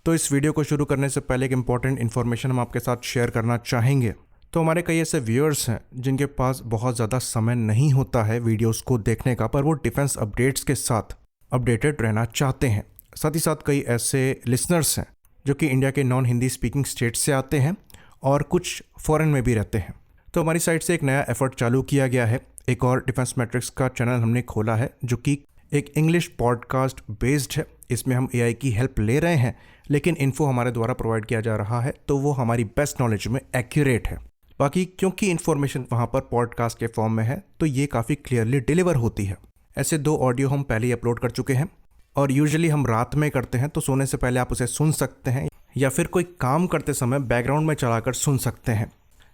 तो इस वीडियो को शुरू करने से पहले एक इम्पॉर्टेंट इन्फॉर्मेशन हम आपके साथ शेयर करना चाहेंगे। तो हमारे कई ऐसे व्यूअर्स हैं जिनके पास बहुत ज़्यादा समय नहीं होता है वीडियोस को देखने का, पर वो डिफेंस अपडेट्स के साथ अपडेटेड रहना चाहते हैं। साथ ही साथ कई ऐसे लिसनर्स हैं जो कि इंडिया के नॉन हिंदी स्पीकिंग स्टेट से आते हैं और कुछ फॉरेन में भी रहते हैं। तो हमारी साइड से एक नया एफर्ट चालू किया गया है। एक और डिफेंस मैट्रिक्स का चैनल हमने खोला है जो कि एक इंग्लिश पॉडकास्ट बेस्ड है। इसमें हम एआई की हेल्प ले रहे हैं, लेकिन इन्फो हमारे द्वारा प्रोवाइड किया जा रहा है तो वो हमारी बेस्ट नॉलेज में एक्यूरेट है। बाकी क्योंकि इन्फॉर्मेशन वहाँ पर पॉडकास्ट के फॉर्म में है तो ये काफ़ी क्लियरली डिलीवर होती है। ऐसे 2 ऑडियो हम पहले ही अपलोड कर चुके हैं और यूजुअली हम रात में करते हैं, तो सोने से पहले आप उसे सुन सकते हैं या फिर कोई काम करते समय बैकग्राउंड में चलाकर सुन सकते हैं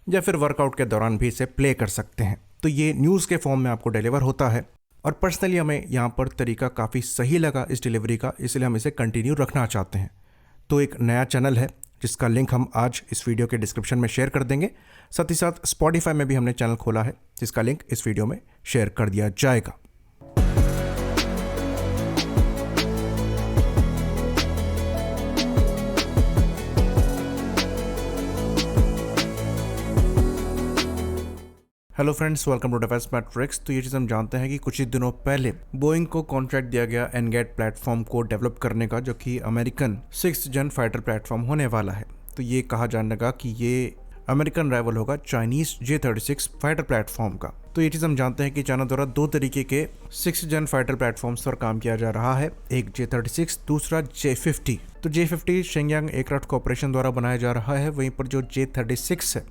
या फिर वर्कआउट के दौरान भी इसे प्ले कर सकते हैं। तो ये न्यूज़ के फॉर्म में आपको डिलीवर होता है और पर्सनली हमें यहाँ पर तरीका काफ़ी सही लगा इस डिलीवरी का, इसलिए हम इसे कंटिन्यू रखना चाहते हैं। तो एक नया चैनल है जिसका लिंक हम आज इस वीडियो के डिस्क्रिप्शन में शेयर कर देंगे। साथ ही साथ स्पॉटिफाई में भी हमने चैनल खोला है जिसका लिंक इस वीडियो में शेयर कर दिया जाएगा। Hello friends, welcome to Defence Matrix. तो ये चीज़ हम जानते हैं कि कुछ ही दिनों पहले बोइंग को कॉन्ट्रैक्ट दिया गया एनगेट प्लेटफॉर्म को डेवलप करने का, जो कि अमेरिकन 6th जन फाइटर प्लेटफॉर्म होने वाला है। तो ये कहा जाने लगा कि ये अमेरिकन राइवल होगा चाइनीज J-36 फाइटर प्लेटफॉर्म का। तो ये चीज़ हम जानते हैं कि चाइना द्वारा 2 तरीके के 6th जन फाइटर प्लेटफॉर्म्स पर काम किया जा रहा है, एक J-36, दूसरा J-50। तो J-50 शेंगयांग एयरक्राफ्ट कॉर्पोरेशन द्वारा बनाया जा रहा है, वहीं पर जो J-36 है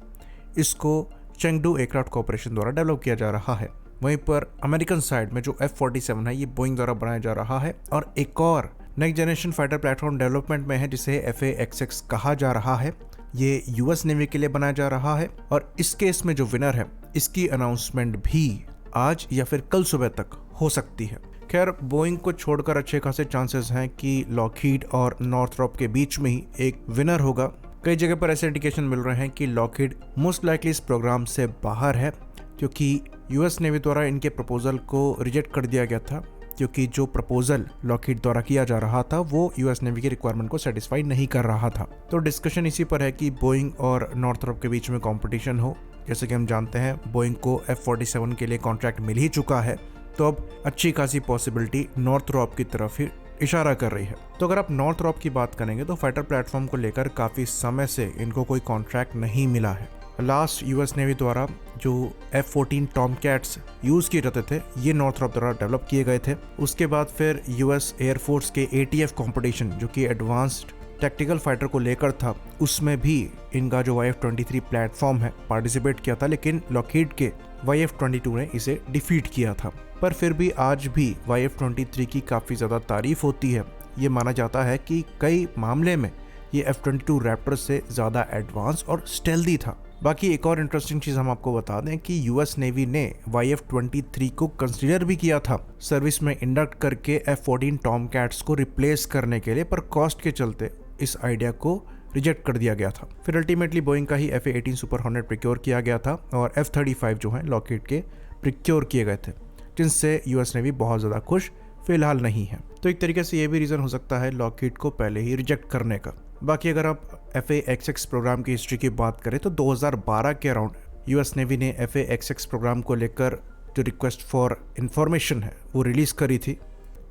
इसको चेंगडू एयरक्राफ्ट कॉर्पोरेशन द्वारा डेवलप किया जा रहा है। वहीं पर अमेरिकन साइड में जो F-47 है ये बोइंग द्वारा बनाया जा रहा है और एक और next generation fighter platform development में है जिसे FA-XX कहा जा रहा है। ये यूएस नेवी के लिए बनाया जा रहा है और इस केस में जो विनर है इसकी अनाउंसमेंट भी आज या फिर कल सुबह तक हो सकती है। खैर, बोइंग को छोड़कर अच्छे खासे चांसेस हैं कि लॉकहीड और नॉर्थरॉप के बीच में ही एक विनर होगा। कई जगह पर ऐसे इंडिकेशन मिल रहे हैं कि लॉकहीड मोस्ट लाइकली इस प्रोग्राम से बाहर है, क्योंकि यूएस नेवी द्वारा इनके प्रपोजल को रिजेक्ट कर दिया गया था, क्योंकि जो प्रपोजल लॉकहीड द्वारा किया जा रहा था वो यूएस नेवी की रिक्वायरमेंट को सेटिस्फाई नहीं कर रहा था। तो डिस्कशन इसी पर है कि बोइंग और नॉर्थरॉप के बीच में कंपटीशन हो। जैसे कि हम जानते हैं बोइंग को F-47 के लिए कॉन्ट्रैक्ट मिल ही चुका है, तो अब अच्छी खासी पॉसिबिलिटी नॉर्थरॉप की तरफ ही इशारा कर रही है। तो अगर आप नॉर्थरॉप की बात करेंगे तो फाइटर प्लेटफॉर्म को लेकर काफ़ी समय से इनको कोई कॉन्ट्रैक्ट नहीं मिला है। लास्ट यूएस नेवी द्वारा जो F-14 टॉमकैट्स यूज़ किए जाते थे ये नॉर्थरॉप द्वारा डेवलप किए गए थे। उसके बाद फिर यूएस एयरफोर्स के ATF कॉम्पिटिशन जो कि एडवांस्ड टैक्टिकल फाइटर को लेकर था, उसमें भी इनका जो YF-23 प्लेटफॉर्म है पार्टिसिपेट किया था, लेकिन लॉकहीड के YF-22 ने इसे डिफीट किया था। पर फिर भी आज भी YF-23 की काफ़ी ज़्यादा तारीफ होती है। ये माना जाता है कि कई मामले में ये F-22 रैप्टर से ज़्यादा एडवांस और स्टेल्दी था। बाकी एक और इंटरेस्टिंग चीज़ हम आपको बता दें कि यूएस नेवी ने YF-23 को कंसीडर भी किया था सर्विस में इंडक्ट करके F-14 टॉमकैट्स को रिप्लेस करने के लिए, पर कॉस्ट के चलते इस आइडिया को रिजेक्ट कर दिया गया था। फिर अल्टीमेटली बोइंग का ही FA-18 सुपर हॉर्नेट प्रिक्योर किया गया था और F-35 जो हैं लॉकहीड के प्रिक्योर किए गए थे, जिनसे यूएस नेवी बहुत ज़्यादा खुश फिलहाल नहीं है। तो एक तरीके से ये भी रीज़न हो सकता है लॉकहीड को पहले ही रिजेक्ट करने का। बाकी अगर आप FA-XX प्रोग्राम की हिस्ट्री की बात करें तो 2012 के अराउंड यूएस नेवी ने FA-XX प्रोग्राम को लेकर जो रिक्वेस्ट फॉर इंफॉर्मेशन है वो रिलीज़ करी थी,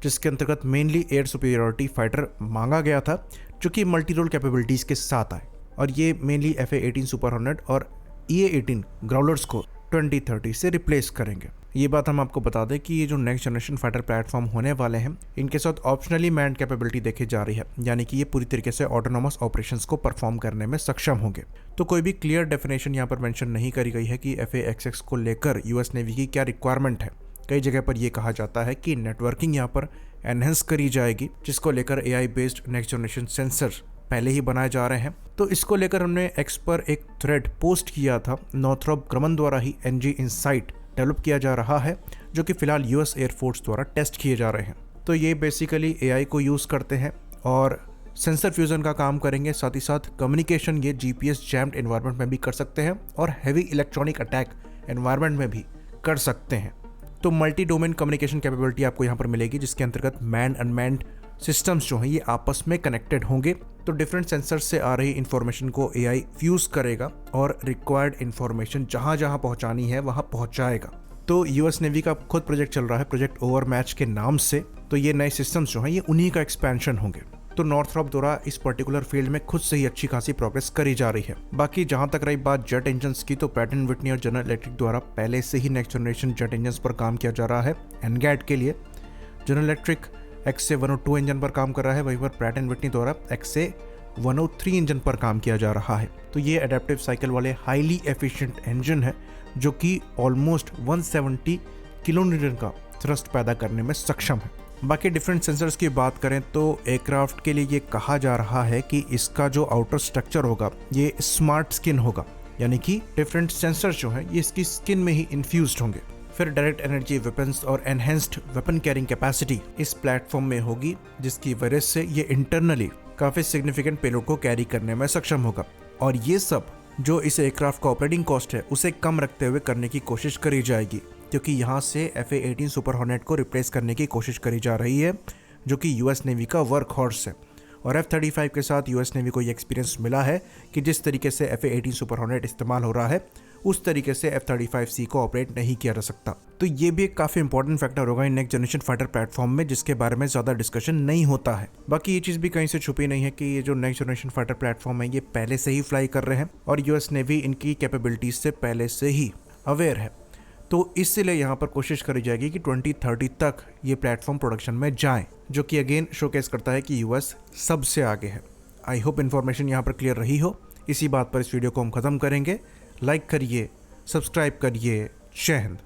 जिसके अंतर्गत मेनली एयर सुपीरियरिटी फाइटर मांगा गया था जो कि मल्टी रोल कैपेबिलिटीज़ के साथ आए, और ये मेनली FA-18 सुपर हॉर्नेट और EA-18 ग्राउलर्स को 2030 से रिप्लेस करेंगे। ये बात हम आपको बता दें कि ये जो नेक्स्ट जनरेशन फाइटर प्लेटफॉर्म होने वाले हैं इनके साथ ऑप्शनली मैन्ड कैपेबिलिटी देखी जा रही है, यानी कि ये पूरी तरीके से ऑटोनोमस ऑपरेशंस को परफॉर्म करने में सक्षम होंगे। तो कोई भी क्लियर डेफिनेशन यहाँ पर मेंशन नहीं करी गई है कि FA-XX को लेकर यूएस नेवी की क्या रिक्वायरमेंट है। कई जगह पर यह कहा जाता है कि नेटवर्किंग यहाँ पर एनहेंस करी जाएगी, जिसको लेकर AI based next generation sensor पहले ही बनाए जा रहे हैं। तो इसको लेकर हमने एक्स पर एक थ्रेड पोस्ट किया था। नॉर्थरॉप ग्रमन द्वारा ही NG इनसाइट डेवलप किया जा रहा है, जो कि फिलहाल यूएस एयरफोर्स द्वारा टेस्ट किए जा रहे हैं। तो ये बेसिकली AI को यूज़ करते हैं और सेंसर फ्यूज़न का काम करेंगे। साथ ही साथ कम्युनिकेशन ये GPS जैम्ड एनवायरनमेंट में भी कर सकते हैं और हैवी इलेक्ट्रॉनिक अटैक एनवायरनमेंट में भी कर सकते हैं। तो मल्टी डोमेन कम्युनिकेशन कैपेबिलिटी आपको यहाँ पर मिलेगी, जिसके अंतर्गत मैन अनमैन्ड सिस्टम्स जो हैं ये आपस में कनेक्टेड होंगे तो डिफरेंट सेंसर से आ रही इन्फॉर्मेशन को एआई फ्यूज करेगा और रिक्वायर्ड इन्फॉर्मेशन जहाँ जहाँ पहुँचानी है वहाँ पहुँचाएगा। तो यूएस नेवी का खुद प्रोजेक्ट चल रहा है, प्रोजेक्ट ओवरमैच के नाम से। तो ये नए सिस्टम्स जो हैं ये उन्हीं का एक्सपेंशन होंगे। तो नॉर्थरॉप द्वारा इस पर्टिकुलर फील्ड में खुद से ही अच्छी खासी प्रोग्रेस करी जा रही है। बाकी जहां तक रही बात जेट इंजन्स की, तो प्रैट एंड व्हिटनी और जनरल इलेक्ट्रिक द्वारा पहले से ही नेक्स्ट जनरेशन जेट इंजन्स पर काम किया जा रहा है एनगैट के लिए। जनरल इलेक्ट्रिक XA102 इंजन पर काम कर रहा है, वहीं पर प्रैट एंड व्हिटनी द्वारा XA103 इंजन पर काम किया जा रहा है। तो ये एडेप्टिव साइकिल वाले हाईली एफिशिएंट इंजन है जो कि ऑलमोस्ट 170 किलोन्यूटन का थ्रस्ट पैदा करने में सक्षम है। बाकी डिफरेंट सेंसर्स की बात करें तो एयरक्राफ्ट के लिए ये कहा जा रहा है कि इसका जो आउटर स्ट्रक्चर होगा ये स्मार्ट स्किन होगा, यानी कि डिफरेंट सेंसर्स जो हैं ये इसकी स्किन में ही इन्फ्यूज्ड होंगे। फिर डायरेक्ट एनर्जी वेपन्स और एनहेंस्ड वेपन कैरिंग कैपेसिटी इस प्लेटफॉर्म में होगी, जिसकी वजह से ये इंटरनली काफी सिग्निफिकेंट पेलोड को कैरी करने में सक्षम होगा। और ये सब जो इस एयरक्राफ्ट का ऑपरेटिंग कॉस्ट है उसे कम रखते हुए करने की कोशिश करी जाएगी, क्योंकि यहाँ से FA-18 सुपर हॉर्नेट को रिप्लेस करने की कोशिश करी जा रही है, जो कि यूएस नेवी का वर्क हॉर्स है। और F-35 के साथ यूएस नेवी को ये एक्सपीरियंस मिला है कि जिस तरीके से FA-18 सुपर हॉर्नेट इस्तेमाल हो रहा है उस तरीके से F-35C को ऑपरेट नहीं किया जा सकता। तो ये भी एक काफ़ी इंपॉर्टेंट फैक्टर होगा in next generation fighter platform में, जिसके बारे में ज़्यादा डिस्कशन नहीं होता है। बाकी ये चीज़ भी कहीं से छुपी नहीं है कि ये जो नेक्स्ट जनरेशन फाइटर प्लेटफॉर्म है ये पहले से ही फ्लाई कर रहे हैं और यूएस नेवी इनकी कैपेबिलिटीज से पहले से ही अवेयर है। तो इसलिए यहाँ पर कोशिश करी जाएगी कि 2030 तक ये प्लेटफॉर्म प्रोडक्शन में जाए, जो कि अगेन शोकेस करता है कि यूएस सबसे आगे है। आई होप इन्फॉर्मेशन यहाँ पर क्लियर रही हो। इसी बात पर इस वीडियो को हम ख़त्म करेंगे। लाइक करिए, सब्सक्राइब करिए। जय हिंद।